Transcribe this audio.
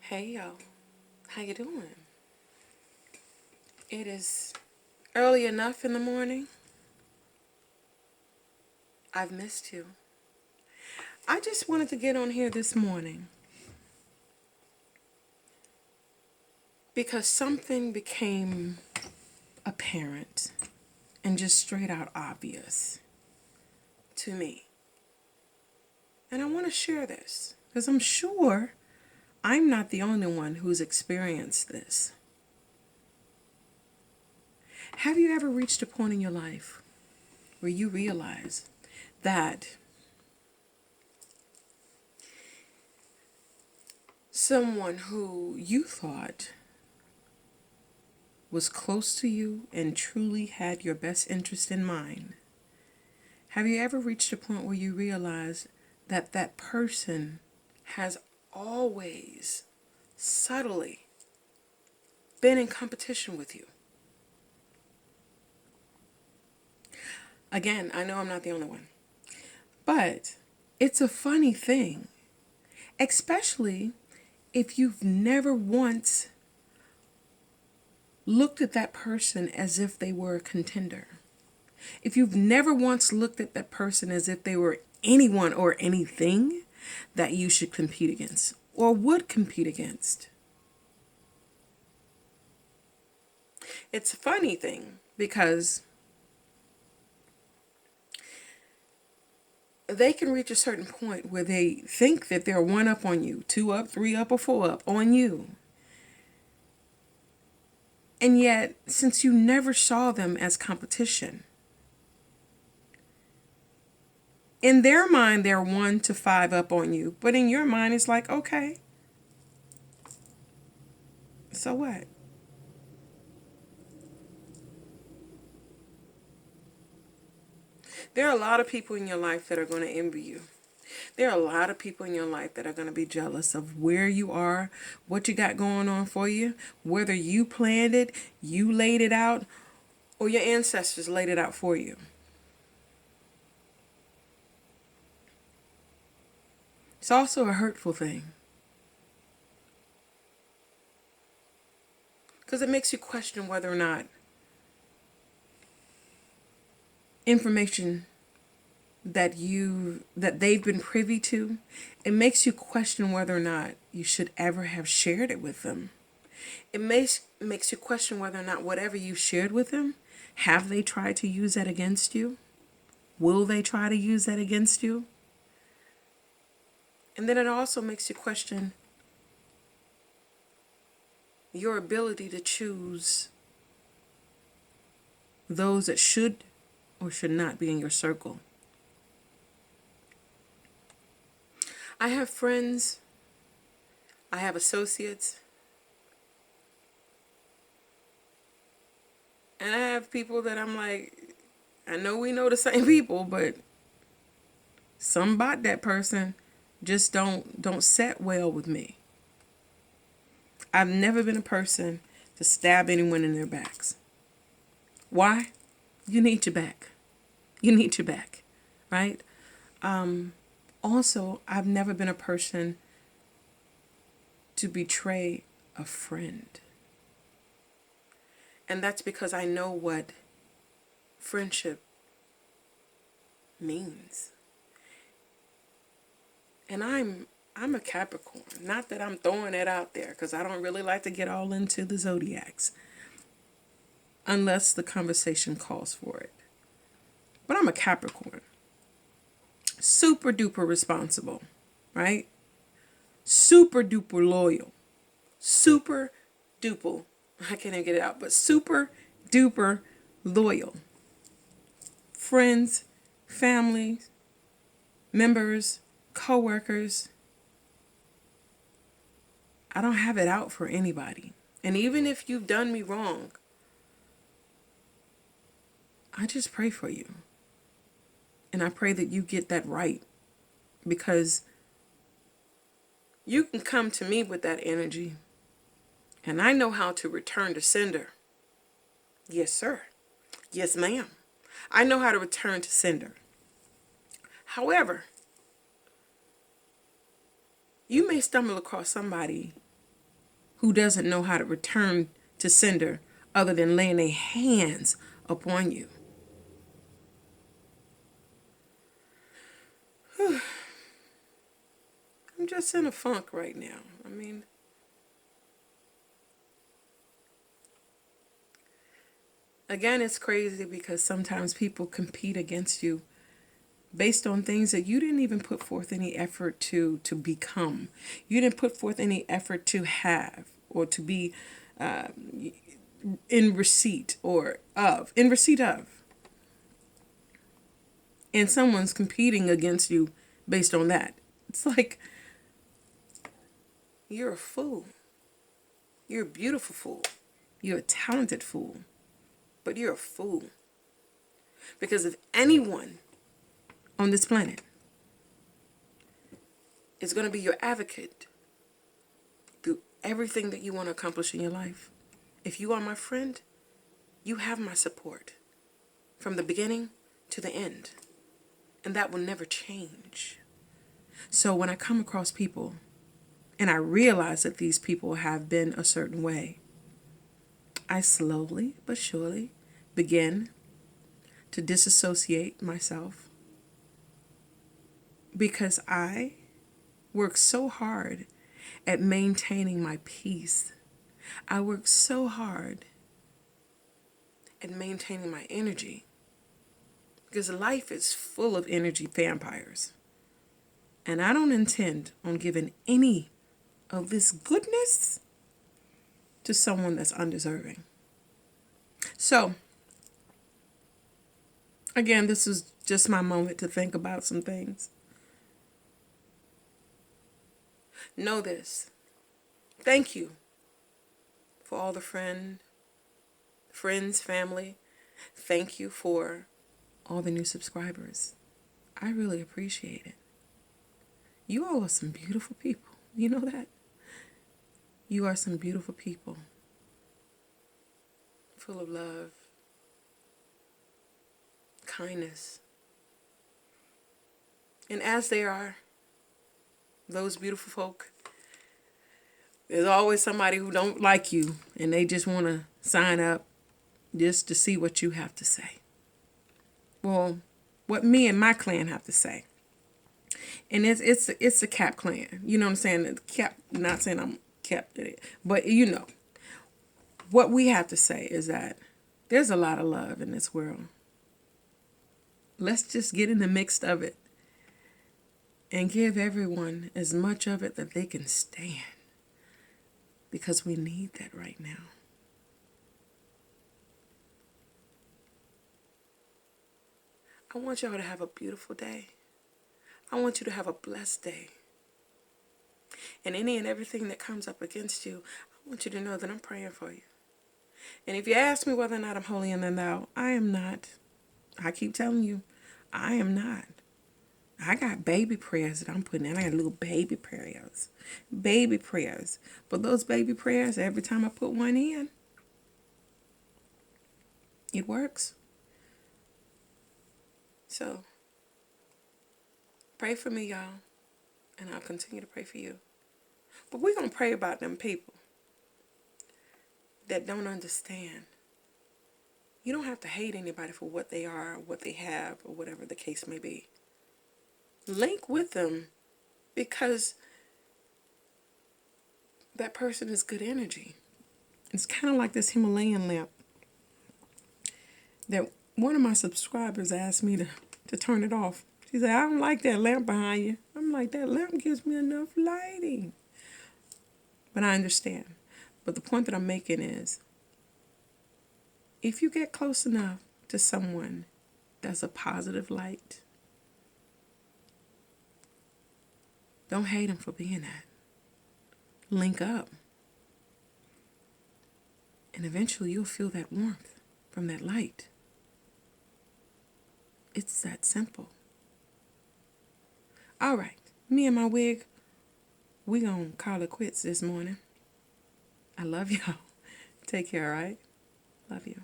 Hey yo, how you doing? It is early enough in the morning. I've missed you. I just wanted to get on here this morning because something became apparent and just straight out obvious to me. And I want to share this because I'm sure I'm not the only one who's experienced this. Have you ever reached a point in your life where you realize that someone who you thought was close to you and truly had your best interest in mind? Have you ever reached a point where you realize that that person has always subtly been in competition with you? Again, I know I'm not the only one, but it's a funny thing, especially if you've never once looked at that person as if they were a contender. If you've never once looked at that person as if they were anyone or anything that you should compete against or would compete against. It's a funny thing because they can reach a certain point where they think that they're one up on you, two up, three up, or four up on you. And yet, since you never saw them as competition, in their mind, they're 1 to 5 up on you. But in your mind, it's like, okay, so what? There are a lot of people in your life that are going to envy you. There are a lot of people in your life that are going to be jealous of where you are, what you got going on for you, whether you planned it, you laid it out, or your ancestors laid it out for you. It's also a hurtful thing because it makes you question whether or not information that they've been privy to, it makes you question whether or not you should ever have shared it with them. It makes you question whether or not whatever you shared with them, have they tried to use that against you? Will they try to use that against you? And then it also makes you question your ability to choose those that should or should not be in your circle. I have friends, I have associates, and I have people that I'm like, I know we know the same people, but some about that person just don't set well with me. I've never been a person to stab anyone in their backs. Why? You need your back. You need your back, right? Also, I've never been a person to betray a friend. And that's because I know what friendship means. And I'm a Capricorn. Not that I'm throwing it out there because I don't really like to get all into the zodiacs unless the conversation calls for it. But I'm a Capricorn. Super duper responsible, right? Super duper loyal. Super duper, I can't even get it out, but super duper loyal. Friends, family, members, co-workers. I don't have it out for anybody. And even if you've done me wrong, I just pray for you. And I pray that you get that right. Because you can come to me with that energy. And I know how to return to sender. Yes, sir. Yes, ma'am. I know how to return to sender. However, you may stumble across somebody who doesn't know how to return to sender other than laying their hands upon you. I'm just in a funk right now. I mean, again, it's crazy because sometimes people compete against you based on things that you didn't even put forth any effort to become. You didn't put forth any effort to have or to be in receipt of. And someone's competing against you based on that. It's like, you're a fool. You're a beautiful fool. You're a talented fool. But you're a fool. Because if anyone on this planet is going to be your advocate through everything that you want to accomplish in your life, if you are my friend, you have my support from the beginning to the end. And that will never change. So when I come across people and I realize that these people have been a certain way, I slowly but surely begin to disassociate myself, because I work so hard at maintaining my peace. I work so hard at maintaining my energy, because life is full of energy vampires. And I don't intend on giving any of this goodness to someone that's undeserving. So, again, this is just my moment to think about some things. Know this. Thank you for all the friends, family. Thank you for all the new subscribers. I really appreciate it. You all are some beautiful people. You know that? You are some beautiful people. Full of love, kindness. And as they are, those beautiful folk, there's always somebody who don't like you and they just want to sign up just to see what you have to say. Well, what me and my clan have to say. And it's a Cap clan. You know what I'm saying? Cap, not saying I'm Cap, but you know. What we have to say is that there's a lot of love in this world. Let's just get in the mix of it and give everyone as much of it that they can stand, because we need that right now. I want y'all to have a beautiful day. I want you to have a blessed day. And any and everything that comes up against you, I want you to know that I'm praying for you. And if you ask me whether or not I'm holier than thou, I am not. I keep telling you, I am not. I got baby prayers that I'm putting in. I got little baby prayers. Baby prayers. But those baby prayers, every time I put one in, it works. So, pray for me, y'all. And I'll continue to pray for you. But we're going to pray about them people that don't understand. You don't have to hate anybody for what they are, what they have, or whatever the case may be. Link with them, because that person is good energy. It's kind of like this Himalayan lamp that one of my subscribers asked me to turn it off. She said, I don't like that lamp behind you. I'm like, that lamp gives me enough lighting. But I understand. But the point that I'm making is, if you get close enough to someone that's a positive light, don't hate them for being that. Link up. And eventually you'll feel that warmth from that light. It's that simple. All right. Me and my wig, we gonna call it quits this morning. I love y'all. Take care, all right? Love you.